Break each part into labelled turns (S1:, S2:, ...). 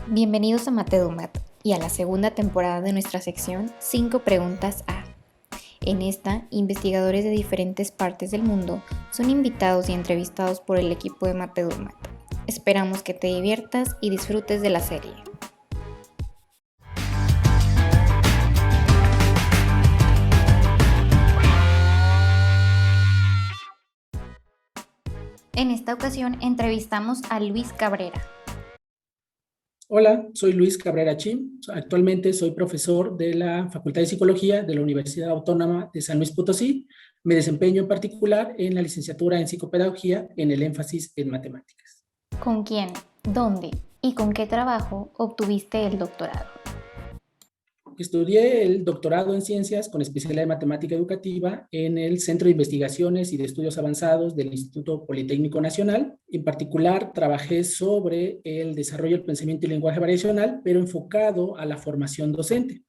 S1: Bienvenidos a Matedumat y a la segunda temporada de nuestra sección 5 preguntas a. En esta, investigadores de diferentes partes del mundo son invitados y entrevistados por el equipo de Matedumat. Esperamos que te diviertas y disfrutes de la serie. En esta ocasión entrevistamos a Luis Cabrera.
S2: Hola, soy Luis Cabrera Chim. Actualmente soy profesor de la Facultad de Psicología de la Universidad Autónoma de San Luis Potosí. Me desempeño en particular en la licenciatura en psicopedagogía en el énfasis en matemáticas.
S1: ¿Con quién, dónde y con qué trabajo obtuviste el doctorado?
S2: Estudié el doctorado en ciencias con especialidad en matemática educativa en el Centro de Investigaciones y de Estudios Avanzados del Instituto Politécnico Nacional. En particular, trabajé sobre el desarrollo del pensamiento y lenguaje variacional, pero enfocado a la formación docente.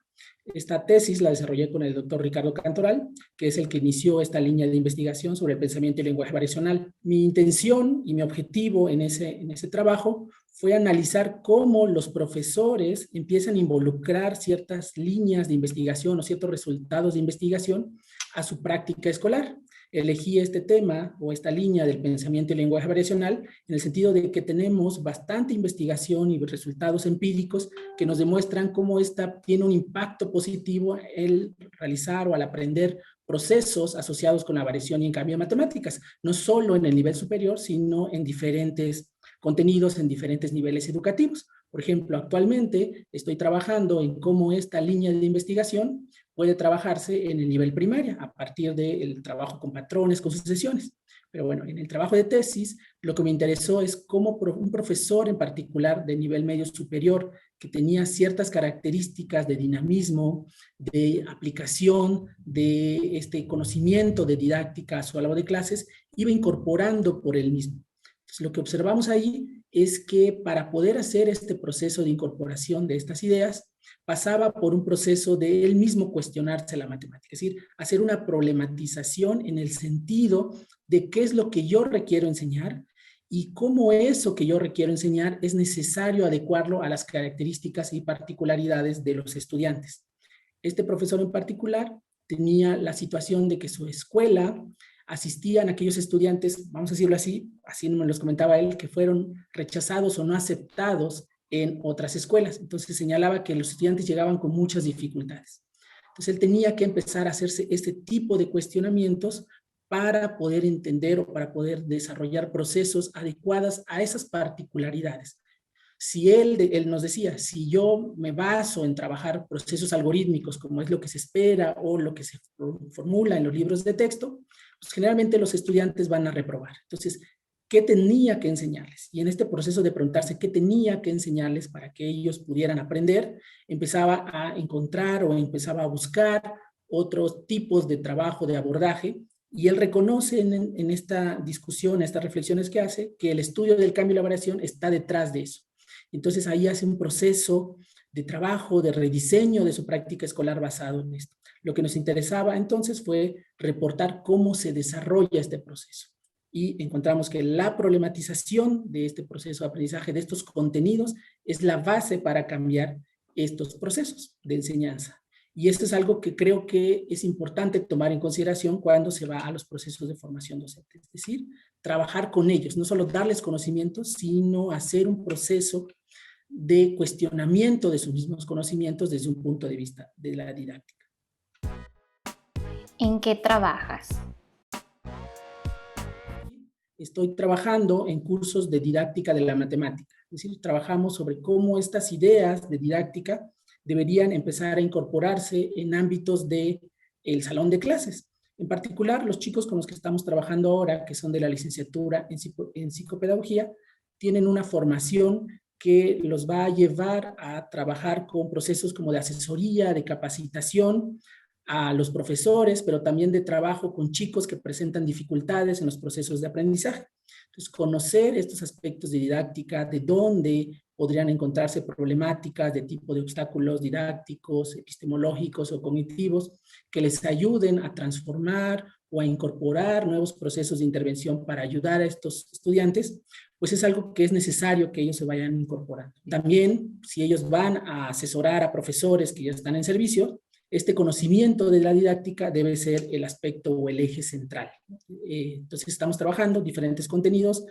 S2: Esta tesis la desarrollé con el doctor Ricardo Cantoral, que es el que inició esta línea de investigación sobre el pensamiento y lenguaje variacional. Mi intención y mi objetivo en ese trabajo fue analizar cómo los profesores empiezan a involucrar ciertas líneas de investigación o ciertos resultados de investigación a su práctica escolar. Elegí este tema o esta línea del pensamiento y lenguaje variacional en el sentido de que tenemos bastante investigación y resultados empíricos que nos demuestran cómo esta tiene un impacto positivo al realizar o al aprender procesos asociados con la variación y en cambio de matemáticas, no solo en el nivel superior, sino en diferentes contenidos, en diferentes niveles educativos. Por ejemplo, actualmente estoy trabajando en cómo esta línea de investigación puede trabajarse en el nivel primaria, a partir del trabajo con patrones, con sucesiones. Pero bueno, en el trabajo de tesis, lo que me interesó es cómo un profesor en particular de nivel medio superior, que tenía ciertas características de dinamismo, de aplicación, de este conocimiento de didáctica a su aula de clases, iba incorporando por él mismo. Entonces, lo que observamos ahí es que para poder hacer este proceso de incorporación de estas ideas, pasaba por un proceso de él mismo cuestionarse la matemática, es decir, hacer una problematización en el sentido de qué es lo que yo requiero enseñar y cómo eso que yo requiero enseñar es necesario adecuarlo a las características y particularidades de los estudiantes. Este profesor en particular tenía la situación de que su escuela asistían aquellos estudiantes, vamos a decirlo así, así me los comentaba él, que fueron rechazados o no aceptados en otras escuelas. Entonces señalaba que los estudiantes llegaban con muchas dificultades. Entonces él tenía que empezar a hacerse este tipo de cuestionamientos para poder entender o para poder desarrollar procesos adecuados a esas particularidades. Si él nos decía, si yo me baso en trabajar procesos algorítmicos, como es lo que se espera o lo que se formula en los libros de texto, pues generalmente los estudiantes van a reprobar. Entonces, ¿qué tenía que enseñarles? Y en este proceso de preguntarse qué tenía que enseñarles para que ellos pudieran aprender, empezaba a encontrar o empezaba a buscar otros tipos de trabajo, de abordaje, y él reconoce en esta discusión, en estas reflexiones que hace, que el estudio del cambio y la variación está detrás de eso. Entonces ahí hace un proceso de trabajo, de rediseño de su práctica escolar basado en esto. Lo que nos interesaba entonces fue reportar cómo se desarrolla este proceso. Y encontramos que la problematización de este proceso de aprendizaje, de estos contenidos, es la base para cambiar estos procesos de enseñanza. Y esto es algo que creo que es importante tomar en consideración cuando se va a los procesos de formación docente. Es decir, trabajar con ellos, no solo darles conocimientos, sino hacer un proceso de cuestionamiento de sus mismos conocimientos desde un punto de vista de la didáctica.
S1: ¿En qué trabajas?
S2: Estoy trabajando en cursos de didáctica de la matemática, es decir, trabajamos sobre cómo estas ideas de didáctica deberían empezar a incorporarse en ámbitos del salón de clases. En particular, los chicos con los que estamos trabajando ahora, que son de la licenciatura en psicopedagogía, tienen una formación que los va a llevar a trabajar con procesos como de asesoría, de capacitación a los profesores, pero también de trabajo con chicos que presentan dificultades en los procesos de aprendizaje. Entonces, conocer estos aspectos de didáctica, de dónde podrían encontrarse problemáticas de tipo de obstáculos didácticos, epistemológicos o cognitivos, que les ayuden a transformar o a incorporar nuevos procesos de intervención para ayudar a estos estudiantes, pues es algo que es necesario que ellos se vayan incorporando. También, si ellos van a asesorar a profesores que ya están en servicio, este conocimiento de la didáctica debe ser el aspecto o el eje central. Entonces estamos trabajando diferentes contenidos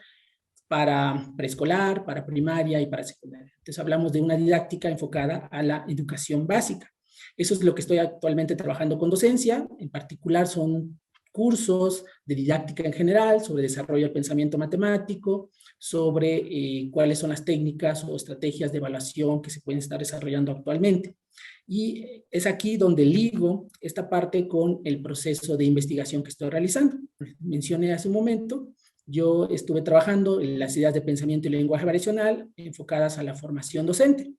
S2: para preescolar, para primaria y para secundaria. Entonces hablamos de una didáctica enfocada a la educación básica. Eso es lo que estoy actualmente trabajando con docencia. En particular son cursos de didáctica en general, sobre desarrollo del pensamiento matemático, sobre cuáles son las técnicas o estrategias de evaluación que se pueden estar desarrollando actualmente. Y es aquí donde ligo esta parte con el proceso de investigación que estoy realizando. Mencioné hace un momento, yo estuve trabajando en las ideas de pensamiento y lenguaje variacional enfocadas a la formación docente.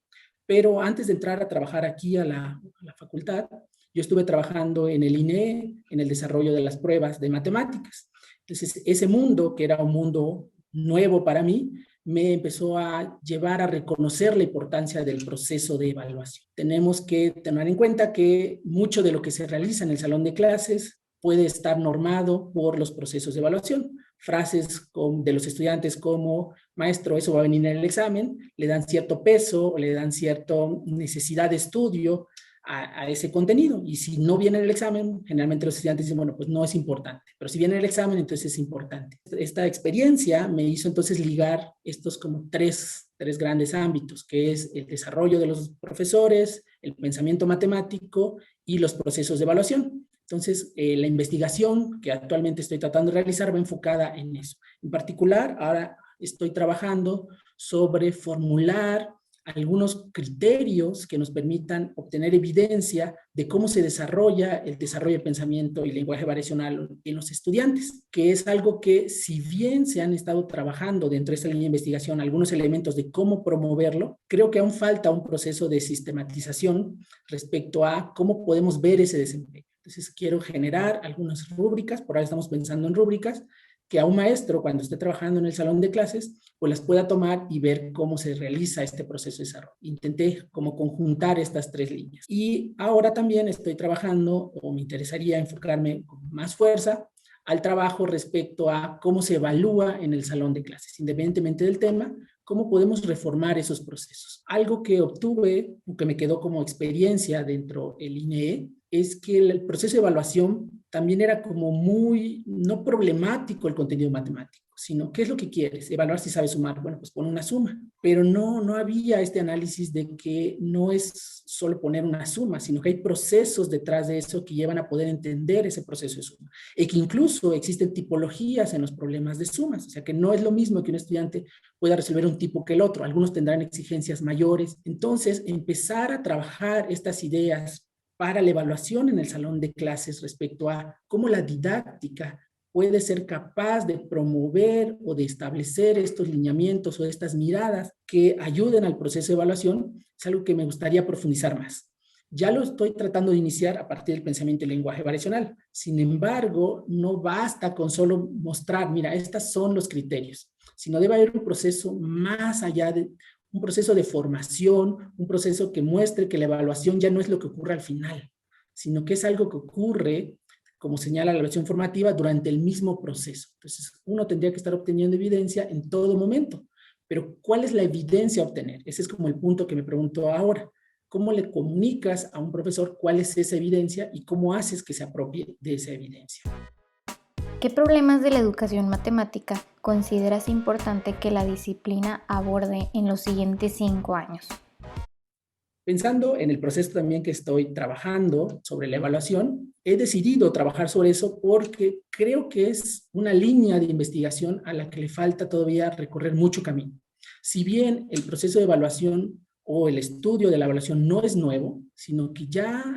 S2: Pero antes de entrar a trabajar aquí a la facultad, yo estuve trabajando en el INEE, en el desarrollo de las pruebas de matemáticas. Entonces, ese mundo, que era un mundo nuevo para mí, me empezó a llevar a reconocer la importancia del proceso de evaluación. Tenemos que tener en cuenta que mucho de lo que se realiza en el salón de clases puede estar normado por los procesos de evaluación. Frases de los estudiantes como, maestro, eso va a venir en el examen, le dan cierto peso o le dan cierta necesidad de estudio a ese contenido. Y si no viene en el examen, generalmente los estudiantes dicen, bueno, pues no es importante. Pero si viene en el examen, entonces es importante. Esta experiencia me hizo entonces ligar estos como tres grandes ámbitos, que es el desarrollo de los profesores, el pensamiento matemático y los procesos de evaluación. Entonces, la investigación que actualmente estoy tratando de realizar va enfocada en eso. En particular, ahora estoy trabajando sobre formular algunos criterios que nos permitan obtener evidencia de cómo se desarrolla el desarrollo del pensamiento y lenguaje variacional en los estudiantes, que es algo que, si bien se han estado trabajando dentro de esta línea de investigación algunos elementos de cómo promoverlo, creo que aún falta un proceso de sistematización respecto a cómo podemos ver ese desempeño. Entonces quiero generar algunas rúbricas, por ahora estamos pensando en rúbricas, que a un maestro cuando esté trabajando en el salón de clases, pues las pueda tomar y ver cómo se realiza este proceso de desarrollo. Intenté como conjuntar estas tres líneas. Y ahora también estoy trabajando, o me interesaría enfocarme con más fuerza, al trabajo respecto a cómo se evalúa en el salón de clases, independientemente del tema, cómo podemos reformar esos procesos. Algo que obtuve, que me quedó como experiencia dentro del INEE, es que el proceso de evaluación también era como muy, no problemático el contenido matemático, sino ¿qué es lo que quieres? Evaluar si sabes sumar. Bueno, pues pon una suma. Pero no había este análisis de que no es solo poner una suma, sino que hay procesos detrás de eso que llevan a poder entender ese proceso de suma. Y que incluso existen tipologías en los problemas de sumas. O sea, que no es lo mismo que un estudiante pueda resolver un tipo que el otro. Algunos tendrán exigencias mayores. Entonces, empezar a trabajar estas ideas para la evaluación en el salón de clases respecto a cómo la didáctica puede ser capaz de promover o de establecer estos lineamientos o estas miradas que ayuden al proceso de evaluación, es algo que me gustaría profundizar más. Ya lo estoy tratando de iniciar a partir del pensamiento y lenguaje variacional. Sin embargo, no basta con solo mostrar, mira, estos son los criterios, sino debe haber un proceso más allá de un proceso de formación, un proceso que muestre que la evaluación ya no es lo que ocurre al final, sino que es algo que ocurre, como señala la evaluación formativa, durante el mismo proceso. Entonces, uno tendría que estar obteniendo evidencia en todo momento. Pero, ¿cuál es la evidencia a obtener? Ese es como el punto que me pregunto ahora. ¿Cómo le comunicas a un profesor cuál es esa evidencia y cómo haces que se apropie de esa evidencia?
S1: ¿Qué problemas de la educación matemática consideras importante que la disciplina aborde en los siguientes 5 años?
S2: Pensando en el proceso también que estoy trabajando sobre la evaluación, he decidido trabajar sobre eso porque creo que es una línea de investigación a la que le falta todavía recorrer mucho camino. Si bien el proceso de evaluación o el estudio de la evaluación no es nuevo, sino que ya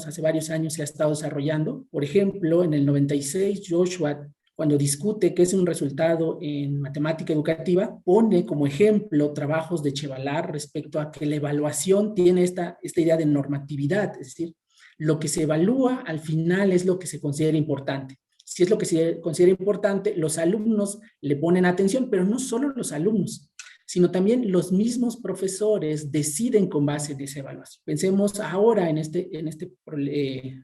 S2: hace varios años se ha estado desarrollando. Por ejemplo, en el 96, Joshua, cuando discute qué es un resultado en matemática educativa, pone como ejemplo trabajos de Chevalar respecto a que la evaluación tiene esta idea de normatividad, es decir, lo que se evalúa al final es lo que se considera importante. Si es lo que se considera importante, los alumnos le ponen atención, pero no solo los alumnos, sino también los mismos profesores deciden con base en esa evaluación. Pensemos ahora en esta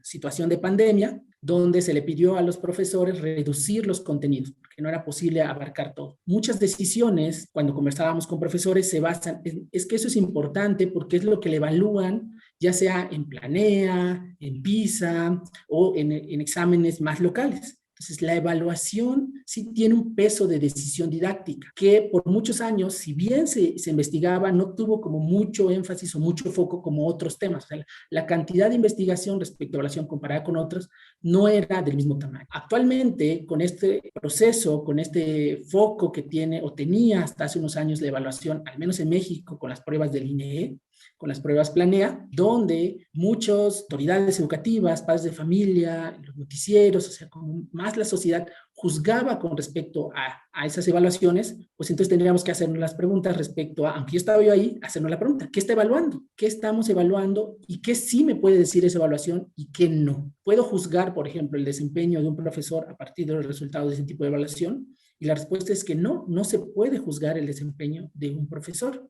S2: situación de pandemia, donde se le pidió a los profesores reducir los contenidos, porque no era posible abarcar todo. Muchas decisiones, cuando conversábamos con profesores, se basan es que eso es importante porque es lo que le evalúan, ya sea en Planea, en PISA o en exámenes más locales. Entonces, la evaluación sí tiene un peso de decisión didáctica, que por muchos años, si bien se investigaba, no tuvo como mucho énfasis o mucho foco como otros temas. O sea, la cantidad de investigación respecto a evaluación comparada con otros no era del mismo tamaño. Actualmente, con este proceso, con este foco que tiene o tenía hasta hace unos años la evaluación, al menos en México, con las pruebas del INEE, con las pruebas Planea, donde muchas autoridades educativas, padres de familia, los noticieros, o sea, como más la sociedad juzgaba con respecto a esas evaluaciones, pues entonces tendríamos que hacernos las preguntas respecto a, aunque yo estaba yo ahí, hacernos la pregunta, ¿qué está evaluando? ¿Qué estamos evaluando? ¿Y qué sí me puede decir esa evaluación y qué no? ¿Puedo juzgar, por ejemplo, el desempeño de un profesor a partir de los resultados de ese tipo de evaluación? Y la respuesta es que no, no se puede juzgar el desempeño de un profesor.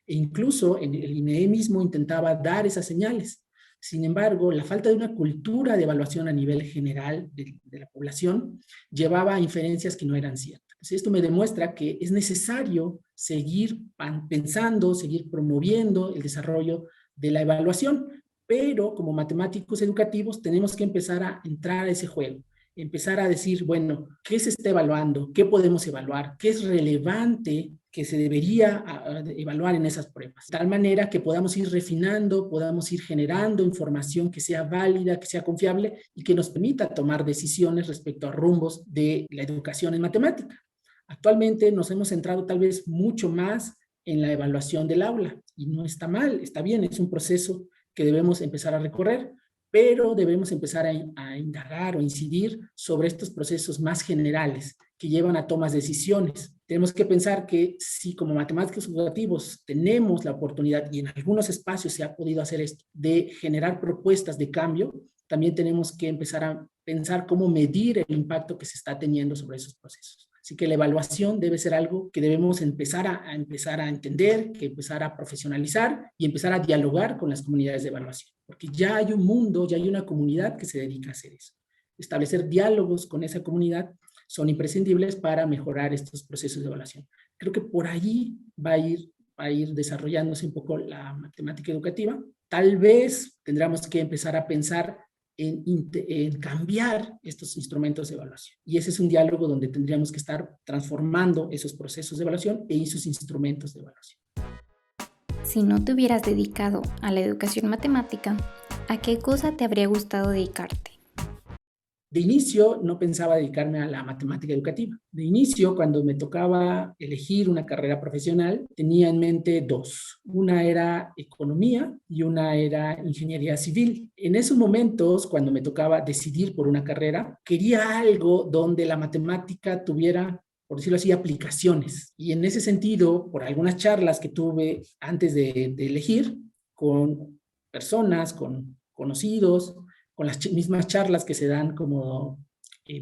S2: E incluso el INEE mismo intentaba dar esas señales. Sin embargo, la falta de una cultura de evaluación a nivel general de la población llevaba a inferencias que no eran ciertas. Entonces, esto me demuestra que es necesario seguir pensando, seguir promoviendo el desarrollo de la evaluación, pero como matemáticos educativos tenemos que empezar a entrar a ese juego, empezar a decir, bueno, ¿qué se está evaluando? ¿Qué podemos evaluar? ¿Qué es relevante que se debería evaluar en esas pruebas? De tal manera que podamos ir refinando, podamos ir generando información que sea válida, que sea confiable y que nos permita tomar decisiones respecto a rumbos de la educación en matemática. Actualmente nos hemos centrado tal vez mucho más en la evaluación del aula y no está mal, está bien, es un proceso que debemos empezar a recorrer, pero debemos empezar a indagar o incidir sobre estos procesos más generales que llevan a tomas de decisiones. Tenemos que pensar que si como matemáticos educativos tenemos la oportunidad, y en algunos espacios se ha podido hacer esto, de generar propuestas de cambio, también tenemos que empezar a pensar cómo medir el impacto que se está teniendo sobre esos procesos. Así que la evaluación debe ser algo que debemos empezar a entender, que empezar a profesionalizar y empezar a dialogar con las comunidades de evaluación. Porque ya hay un mundo, ya hay una comunidad que se dedica a hacer eso. Establecer diálogos con esa comunidad son imprescindibles para mejorar estos procesos de evaluación. Creo que por allí va a ir desarrollándose un poco la matemática educativa. Tal vez tendremos que empezar a pensar en cambiar estos instrumentos de evaluación. Y ese es un diálogo donde tendríamos que estar transformando esos procesos de evaluación e esos instrumentos de evaluación.
S1: Si no te hubieras dedicado a la educación matemática, ¿a qué cosa te habría gustado dedicarte?
S2: De inicio no pensaba dedicarme a la matemática educativa. De inicio, cuando me tocaba elegir una carrera profesional, tenía en mente dos. Una era economía y una era ingeniería civil. En esos momentos, cuando me tocaba decidir por una carrera, quería algo donde la matemática tuviera, por decirlo así, aplicaciones. Y en ese sentido, por algunas charlas que tuve antes de elegir con personas, con conocidos, con las mismas charlas que se dan como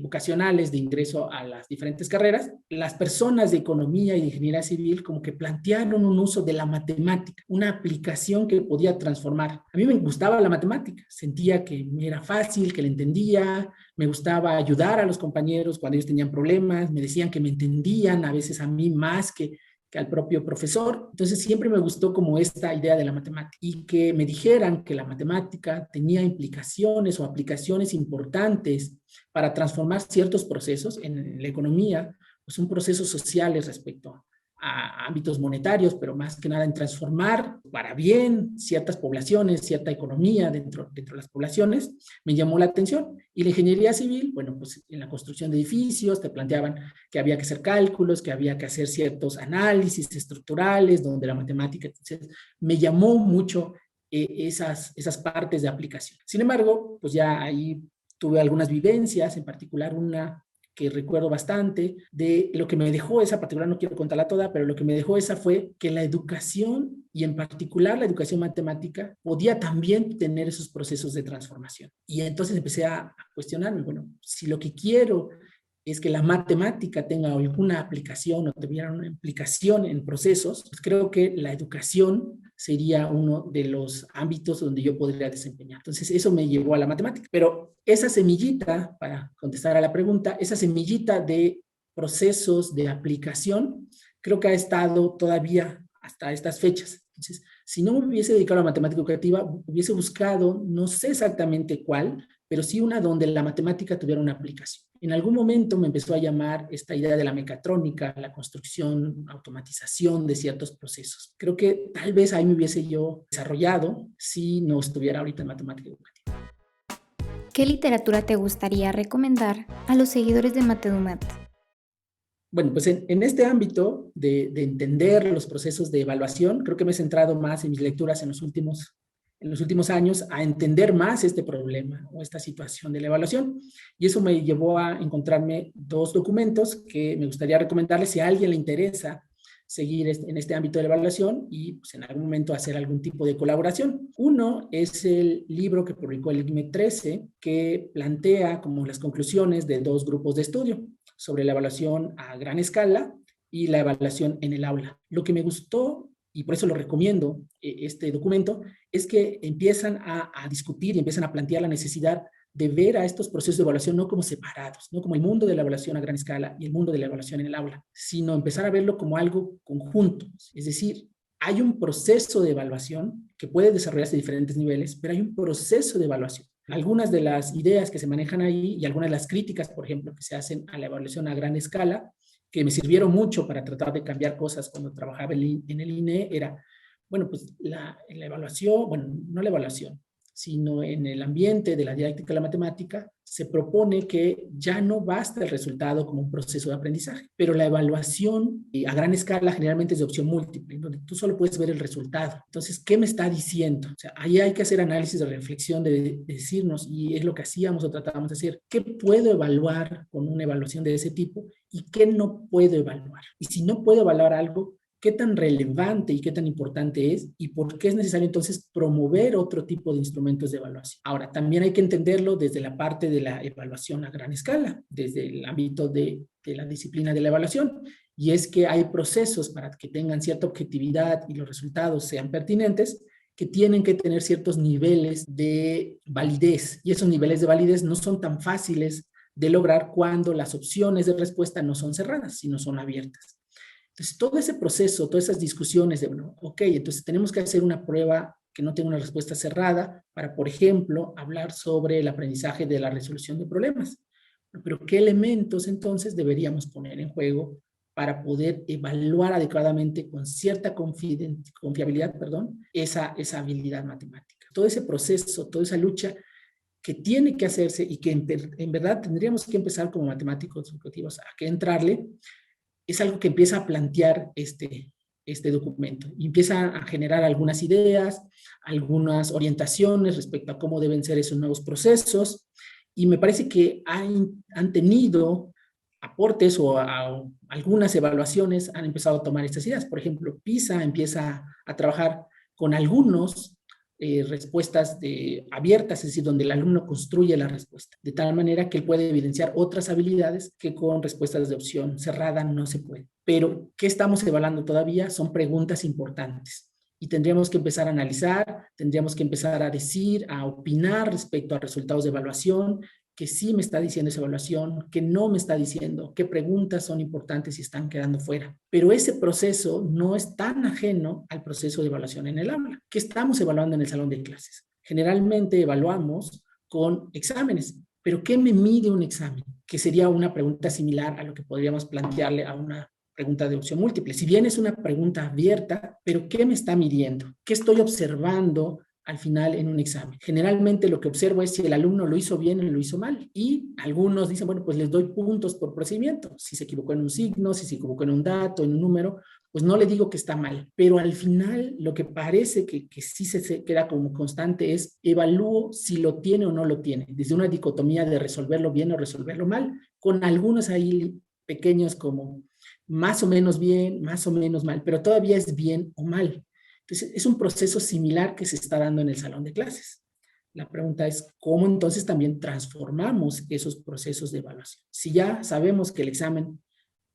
S2: vocacionales de ingreso a las diferentes carreras, las personas de economía y de ingeniería civil como que plantearon un uso de la matemática, una aplicación que podía transformar. A mí me gustaba la matemática, sentía que me era fácil, que la entendía, me gustaba ayudar a los compañeros cuando ellos tenían problemas, me decían que me entendían a veces a mí más que al propio profesor. Entonces siempre me gustó como esta idea de la matemática y que me dijeran que la matemática tenía implicaciones o aplicaciones importantes para transformar ciertos procesos en la economía, pues son procesos sociales respecto a ámbitos monetarios, pero más que nada en transformar para bien ciertas poblaciones, cierta economía dentro de las poblaciones, me llamó la atención. Y la ingeniería civil, bueno, pues en la construcción de edificios te planteaban que había que hacer cálculos, que había que hacer ciertos análisis estructurales, donde la matemática, entonces, me llamó mucho esas partes de aplicación. Sin embargo, pues ya ahí tuve algunas vivencias, en particular una que recuerdo bastante, de lo que me dejó esa particular, no quiero contarla toda, pero lo que me dejó esa fue que la educación, y en particular la educación matemática, podía también tener esos procesos de transformación. Y entonces empecé a cuestionarme, bueno, si lo que quiero es que la matemática tenga alguna aplicación o tuviera una implicación en procesos, pues creo que la educación sería uno de los ámbitos donde yo podría desempeñar. Entonces, eso me llevó a la matemática. Pero esa semillita, para contestar a la pregunta, esa semillita de procesos de aplicación, creo que ha estado todavía hasta estas fechas. Entonces, si no me hubiese dedicado a la matemática educativa, hubiese buscado, no sé exactamente cuál, pero sí una donde la matemática tuviera una aplicación. En algún momento me empezó a llamar esta idea de la mecatrónica, la construcción, automatización de ciertos procesos. Creo que tal vez ahí me hubiese yo desarrollado si no estuviera ahorita en matemática educativa.
S1: ¿Qué literatura te gustaría recomendar a los seguidores de Matedumat?
S2: Bueno, pues en este ámbito de entender los procesos de evaluación, creo que me he centrado más en mis lecturas en los últimos años a entender más este problema o esta situación de la evaluación. Y eso me llevó a encontrarme dos documentos que me gustaría recomendarles si a alguien le interesa seguir en este ámbito de la evaluación y pues, en algún momento hacer algún tipo de colaboración. Uno es el libro que publicó el ICMEC 13, que plantea como las conclusiones de dos grupos de estudio sobre la evaluación a gran escala y la evaluación en el aula. Lo que me gustó, y por eso lo recomiendo, este documento, es que empiezan a discutir y empiezan a plantear la necesidad de ver a estos procesos de evaluación no como separados, no como el mundo de la evaluación a gran escala y el mundo de la evaluación en el aula, sino empezar a verlo como algo conjunto. Es decir, hay un proceso de evaluación que puede desarrollarse a diferentes niveles, pero hay un proceso de evaluación. Algunas de las ideas que se manejan ahí y algunas de las críticas, por ejemplo, que se hacen a la evaluación a gran escala, que me sirvieron mucho para tratar de cambiar cosas cuando trabajaba en el INE, era, bueno, pues la evaluación, bueno, no la evaluación, sino en el ambiente de la didáctica de la matemática, se propone que ya no basta el resultado como un proceso de aprendizaje, pero la evaluación a gran escala generalmente es de opción múltiple, donde tú solo puedes ver el resultado. Entonces, ¿qué me está diciendo? O sea, ahí hay que hacer análisis de reflexión, de decirnos, y es lo que hacíamos o tratábamos de hacer, ¿qué puedo evaluar con una evaluación de ese tipo y qué no puedo evaluar? Y si no puedo evaluar algo, qué tan relevante y qué tan importante es y por qué es necesario entonces promover otro tipo de instrumentos de evaluación. Ahora, también hay que entenderlo desde la parte de la evaluación a gran escala, desde el ámbito de la disciplina de la evaluación, y es que hay procesos para que tengan cierta objetividad y los resultados sean pertinentes, que tienen que tener ciertos niveles de validez, y esos niveles de validez no son tan fáciles de lograr cuando las opciones de respuesta no son cerradas, sino son abiertas. Entonces, todo ese proceso, todas esas discusiones de, bueno, ok, entonces tenemos que hacer una prueba que no tenga una respuesta cerrada para, por ejemplo, hablar sobre el aprendizaje de la resolución de problemas. Pero, ¿qué elementos entonces deberíamos poner en juego para poder evaluar adecuadamente con cierta confiabilidad, esa habilidad matemática? Todo ese proceso, toda esa lucha que tiene que hacerse y que en verdad tendríamos que empezar como matemáticos educativos a que entrarle, es algo que empieza a plantear este documento y empieza a generar algunas ideas, algunas orientaciones respecto a cómo deben ser esos nuevos procesos, y me parece que han tenido aportes o algunas evaluaciones han empezado a tomar estas ideas. Por ejemplo, PISA empieza a trabajar con algunos respuestas abiertas, es decir, donde el alumno construye la respuesta, de tal manera que él puede evidenciar otras habilidades que con respuestas de opción cerrada no se puede. Pero, ¿qué estamos evaluando todavía? Son preguntas importantes. Y tendríamos que empezar a analizar, tendríamos que empezar a decir, a opinar respecto a resultados de evaluación, que sí me está diciendo esa evaluación, que no me está diciendo, qué preguntas son importantes y están quedando fuera. Pero ese proceso no es tan ajeno al proceso de evaluación en el aula. ¿Qué estamos evaluando en el salón de clases? Generalmente evaluamos con exámenes, pero ¿qué me mide un examen? Que sería una pregunta similar a lo que podríamos plantearle a una pregunta de opción múltiple. Si bien es una pregunta abierta, pero ¿qué me está midiendo? ¿Qué estoy observando al final en un examen? Generalmente lo que observo es si el alumno lo hizo bien o lo hizo mal. Y algunos dicen, bueno, pues les doy puntos por procedimiento. Si se equivocó en un signo, si se equivocó en un dato, en un número, pues no le digo que está mal. Pero al final lo que parece que sí se queda como constante es evalúo si lo tiene o no lo tiene. Desde una dicotomía de resolverlo bien o resolverlo mal, con algunos ahí pequeños como más o menos bien, más o menos mal, pero todavía es bien o mal. Entonces, es un proceso similar que se está dando en el salón de clases. La pregunta es cómo entonces también transformamos esos procesos de evaluación. Si ya sabemos que el examen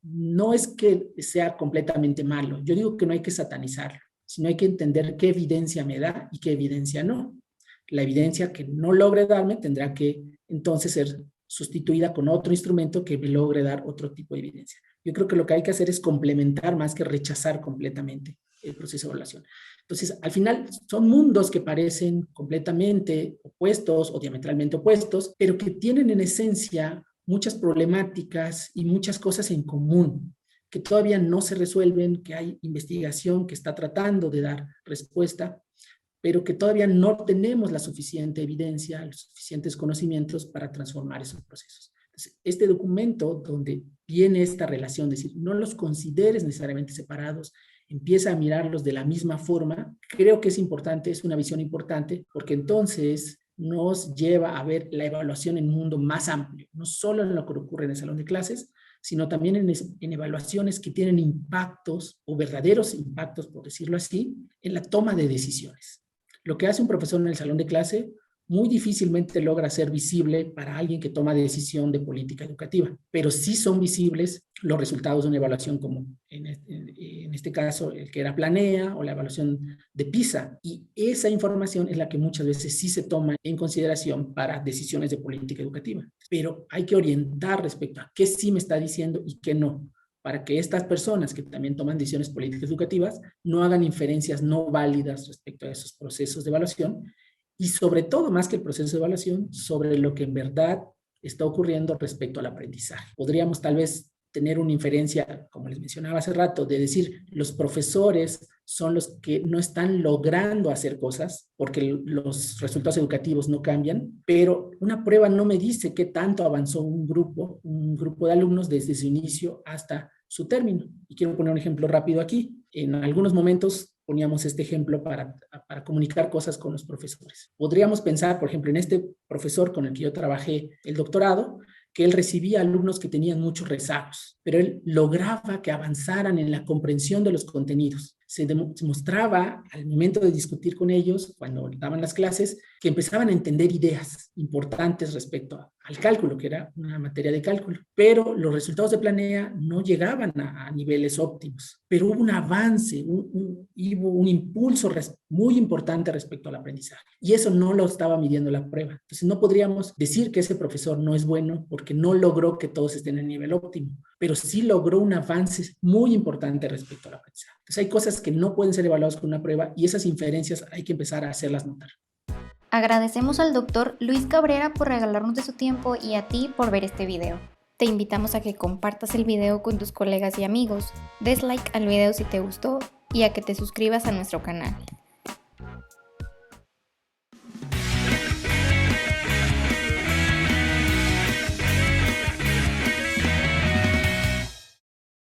S2: no es que sea completamente malo, yo digo que no hay que satanizarlo, sino hay que entender qué evidencia me da y qué evidencia no. La evidencia que no logre darme tendrá que entonces ser sustituida con otro instrumento que me logre dar otro tipo de evidencia. Yo creo que lo que hay que hacer es complementar más que rechazar completamente el proceso de evaluación. Entonces, al final son mundos que parecen completamente opuestos o diametralmente opuestos, pero que tienen en esencia muchas problemáticas y muchas cosas en común que todavía no se resuelven, que hay investigación que está tratando de dar respuesta, pero que todavía no tenemos la suficiente evidencia, los suficientes conocimientos para transformar esos procesos. Entonces, este documento donde viene esta relación, es decir, no los consideres necesariamente separados, empieza a mirarlos de la misma forma, creo que es importante, es una visión importante, porque entonces nos lleva a ver la evaluación en un mundo más amplio, no solo en lo que ocurre en el salón de clases, sino también en evaluaciones que tienen impactos o verdaderos impactos, por decirlo así, en la toma de decisiones. Lo que hace un profesor en el salón de clase muy difícilmente logra ser visible para alguien que toma decisión de política educativa, pero sí son visibles los resultados de una evaluación como en este caso el que era Planea o la evaluación de PISA, y esa información es la que muchas veces sí se toma en consideración para decisiones de política educativa, pero hay que orientar respecto a qué sí me está diciendo y qué no, para que estas personas que también toman decisiones políticas educativas no hagan inferencias no válidas respecto a esos procesos de evaluación y sobre todo, más que el proceso de evaluación, sobre lo que en verdad está ocurriendo respecto al aprendizaje. Podríamos tal vez tener una inferencia, como les mencionaba hace rato, de decir los profesores son los que no están logrando hacer cosas porque los resultados educativos no cambian, pero una prueba no me dice qué tanto avanzó un grupo de alumnos desde su inicio hasta su término. Y quiero poner un ejemplo rápido aquí. En algunos momentos poníamos este ejemplo para comunicar cosas con los profesores. Podríamos pensar, por ejemplo, en este profesor con el que yo trabajé el doctorado, que él recibía alumnos que tenían muchos rezagos, pero él lograba que avanzaran en la comprensión de los contenidos. Se mostraba al momento de discutir con ellos, cuando daban las clases, que empezaban a entender ideas importantes respecto al cálculo, que era una materia de cálculo. Pero los resultados de Planea no llegaban a niveles óptimos. Pero hubo un avance, hubo un impulso muy importante respecto al aprendizaje. Y eso no lo estaba midiendo la prueba. Entonces no podríamos decir que ese profesor no es bueno porque no logró que todos estén en nivel óptimo, pero sí logró un avance muy importante respecto al aprendizaje. Entonces hay cosas que no pueden ser evaluadas con una prueba y esas inferencias hay que empezar a hacerlas notar.
S1: Agradecemos al doctor Luis Cabrera por regalarnos de su tiempo y a ti por ver este video. Te invitamos a que compartas el video con tus colegas y amigos, des like al video si te gustó y a que te suscribas a nuestro canal.